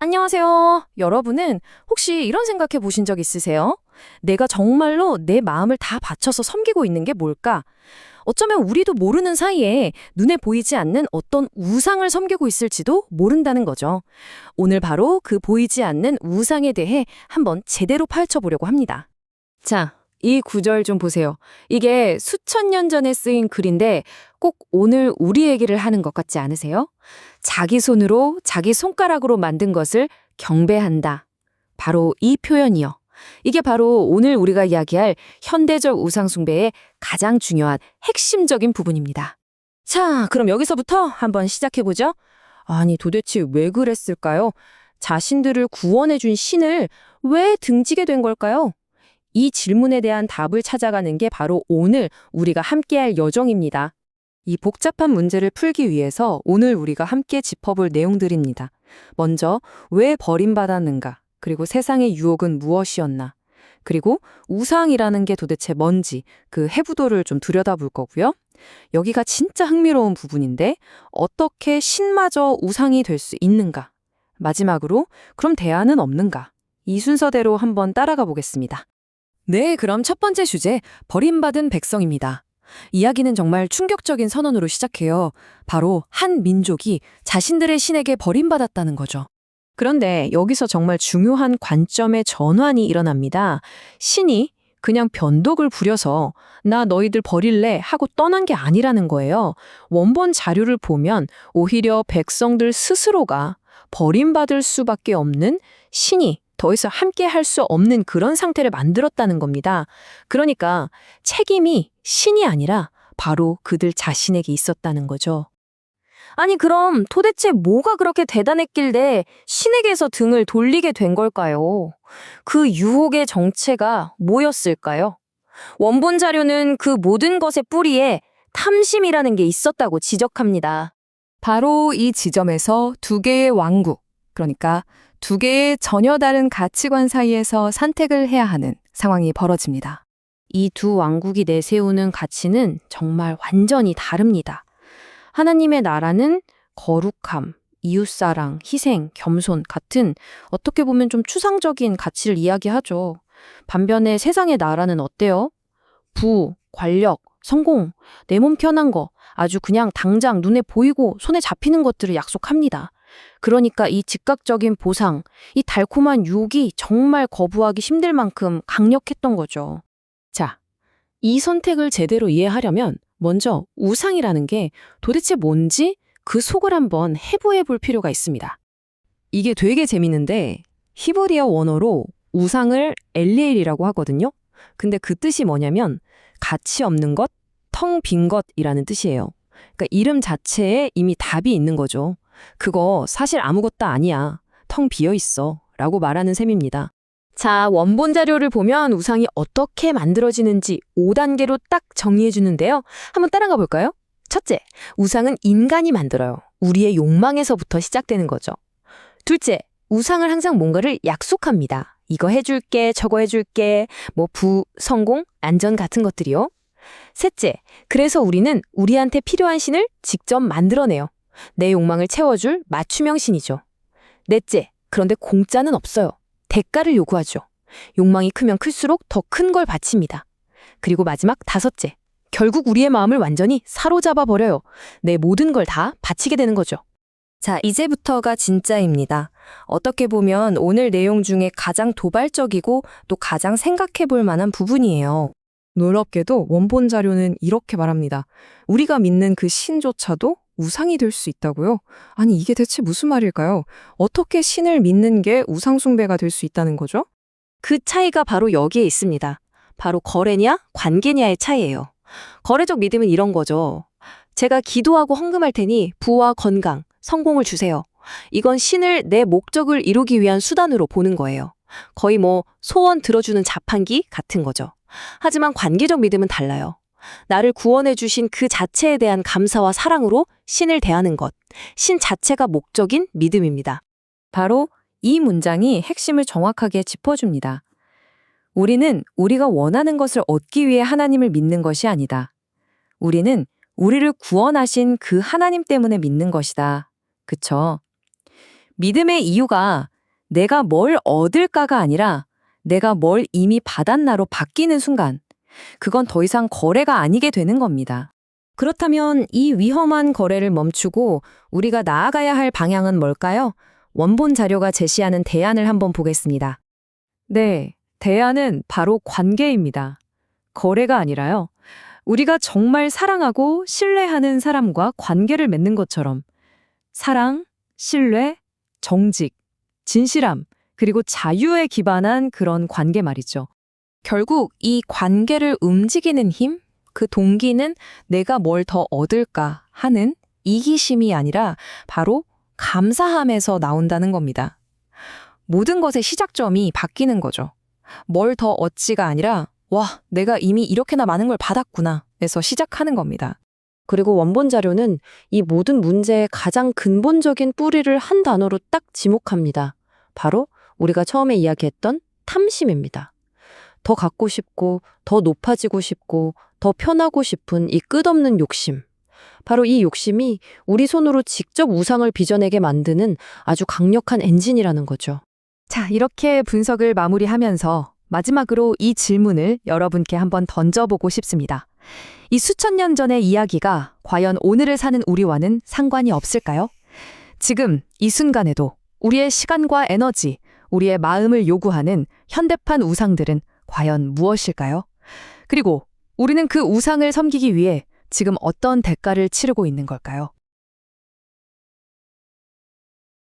안녕하세요. 여러분은 혹시 이런 생각해 보신 적 있으세요? 내가 정말로 내 마음을 다 바쳐서 섬기고 있는 게 뭘까? 어쩌면 우리도 모르는 사이에 눈에 보이지 않는 어떤 우상을 섬기고 있을지도 모른다는 거죠. 오늘 바로 그 보이지 않는 우상에 대해 한번 제대로 파헤쳐 보려고 합니다. 자, 이 구절 좀 보세요. 이게 수천 년 전에 쓰인 글인데 꼭 오늘 우리 얘기를 하는 것 같지 않으세요? 자기 손으로, 자기 손가락으로 만든 것을 경배한다. 바로 이 표현이요. 이게 바로 오늘 우리가 이야기할 현대적 우상숭배의 가장 중요한 핵심적인 부분입니다. 자, 그럼 여기서부터 한번 시작해보죠. 아니, 도대체 왜 그랬을까요? 자신들을 구원해준 신을 왜 등지게 된 걸까요? 이 질문에 대한 답을 찾아가는 게 바로 오늘 우리가 함께할 여정입니다. 이 복잡한 문제를 풀기 위해서 오늘 우리가 함께 짚어볼 내용들입니다. 먼저 왜 버림받았는가? 그리고 세상의 유혹은 무엇이었나? 그리고 우상이라는 게 도대체 뭔지 그 해부도를 좀 들여다볼 거고요. 여기가 진짜 흥미로운 부분인데 어떻게 신마저 우상이 될 수 있는가? 마지막으로 그럼 대안은 없는가? 이 순서대로 한번 따라가 보겠습니다. 네, 그럼 첫 번째 주제, 버림받은 백성입니다. 이야기는 정말 충격적인 선언으로 시작해요. 바로 한 민족이 자신들의 신에게 버림받았다는 거죠. 그런데 여기서 정말 중요한 관점의 전환이 일어납니다. 신이 그냥 변덕을 부려서 나 너희들 버릴래 하고 떠난 게 아니라는 거예요. 원본 자료를 보면 오히려 백성들 스스로가 버림받을 수밖에 없는 신이 더 이상 함께 할 수 없는 그런 상태를 만들었다는 겁니다. 그러니까 책임이 신이 아니라 바로 그들 자신에게 있었다는 거죠. 아니, 그럼 도대체 뭐가 그렇게 대단했길래 신에게서 등을 돌리게 된 걸까요? 그 유혹의 정체가 뭐였을까요? 원본 자료는 그 모든 것의 뿌리에 탐심이라는 게 있었다고 지적합니다. 바로 이 지점에서 두 개의 왕국, 그러니까 두 개의 전혀 다른 가치관 사이에서 선택을 해야 하는 상황이 벌어집니다. 이 두 왕국이 내세우는 가치는 정말 완전히 다릅니다. 하나님의 나라는 거룩함, 이웃사랑, 희생, 겸손 같은 어떻게 보면 좀 추상적인 가치를 이야기하죠. 반면에 세상의 나라는 어때요? 부, 권력, 성공, 내 몸 편한 거, 아주 그냥 당장 눈에 보이고 손에 잡히는 것들을 약속합니다. 그러니까 이 즉각적인 보상, 이 달콤한 유혹이 정말 거부하기 힘들 만큼 강력했던 거죠. 자, 이 선택을 제대로 이해하려면 먼저 우상이라는 게 도대체 뭔지 그 속을 한번 해부해 볼 필요가 있습니다. 이게 되게 재밌는데 히브리어 원어로 우상을 엘리엘이라고 하거든요. 근데 그 뜻이 뭐냐면 가치 없는 것, 텅 빈 것이라는 뜻이에요. 그러니까 이름 자체에 이미 답이 있는 거죠. 그거 사실 아무것도 아니야. 텅 비어 있어. 라고 말하는 셈입니다. 자, 원본 자료를 보면 우상이 어떻게 만들어지는지 5단계로 딱 정리해 주는데요. 한번 따라가 볼까요? 첫째, 우상은 인간이 만들어요. 우리의 욕망에서부터 시작되는 거죠. 둘째, 우상을 항상 뭔가를 약속합니다. 이거 해줄게, 저거 해줄게, 뭐 성공, 안전 같은 것들이요. 셋째, 그래서 우리는 우리한테 필요한 신을 직접 만들어내요. 내 욕망을 채워줄 맞춤형 신이죠. 넷째, 그런데 공짜는 없어요. 대가를 요구하죠. 욕망이 크면 클수록 더 큰 걸 바칩니다. 그리고 마지막 다섯째, 결국 우리의 마음을 완전히 사로잡아 버려요. 내 모든 걸 다 바치게 되는 거죠. 자, 이제부터가 진짜입니다. 어떻게 보면 오늘 내용 중에 가장 도발적이고 또 가장 생각해 볼 만한 부분이에요. 놀랍게도 원본 자료는 이렇게 말합니다. 우리가 믿는 그 신조차도 우상이 될 수 있다고요? 아니, 이게 대체 무슨 말일까요? 어떻게 신을 믿는 게 우상숭배가 될 수 있다는 거죠? 그 차이가 바로 여기에 있습니다. 바로 거래냐, 관계냐의 차이예요. 거래적 믿음은 이런 거죠. 제가 기도하고 헌금할 테니 부와 건강, 성공을 주세요. 이건 신을 내 목적을 이루기 위한 수단으로 보는 거예요. 거의 뭐 소원 들어주는 자판기 같은 거죠. 하지만 관계적 믿음은 달라요. 나를 구원해 주신 그 자체에 대한 감사와 사랑으로 신을 대하는 것, 신 자체가 목적인 믿음입니다. 바로 이 문장이 핵심을 정확하게 짚어줍니다. 우리는 우리가 원하는 것을 얻기 위해 하나님을 믿는 것이 아니다. 우리는 우리를 구원하신 그 하나님 때문에 믿는 것이다. 그쵸? 믿음의 이유가 내가 뭘 얻을까가 아니라 내가 뭘 이미 받았나로 바뀌는 순간, 그건 더 이상 거래가 아니게 되는 겁니다. 그렇다면 이 위험한 거래를 멈추고 우리가 나아가야 할 방향은 뭘까요? 원본 자료가 제시하는 대안을 한번 보겠습니다. 네, 대안은 바로 관계입니다. 거래가 아니라요. 우리가 정말 사랑하고 신뢰하는 사람과 관계를 맺는 것처럼 사랑, 신뢰, 정직, 진실함, 그리고 자유에 기반한 그런 관계 말이죠. 결국 이 관계를 움직이는 힘, 그 동기는 내가 뭘 더 얻을까 하는 이기심이 아니라 바로 감사함에서 나온다는 겁니다. 모든 것의 시작점이 바뀌는 거죠. 뭘 더 얻지가 아니라 와, 내가 이미 이렇게나 많은 걸 받았구나 에서 시작하는 겁니다. 그리고 원본 자료는 이 모든 문제의 가장 근본적인 뿌리를 한 단어로 딱 지목합니다. 바로 우리가 처음에 이야기했던 탐심입니다. 더 갖고 싶고, 더 높아지고 싶고, 더 편하고 싶은 이 끝없는 욕심. 바로 이 욕심이 우리 손으로 직접 우상을 빚어내게 만드는 아주 강력한 엔진이라는 거죠. 자, 이렇게 분석을 마무리하면서 마지막으로 이 질문을 여러분께 한번 던져보고 싶습니다. 이 수천 년 전의 이야기가 과연 오늘을 사는 우리와는 상관이 없을까요? 지금 이 순간에도 우리의 시간과 에너지, 우리의 마음을 요구하는 현대판 우상들은 과연 무엇일까요? 그리고 우리는 그 우상을 섬기기 위해 지금 어떤 대가를 치르고 있는 걸까요?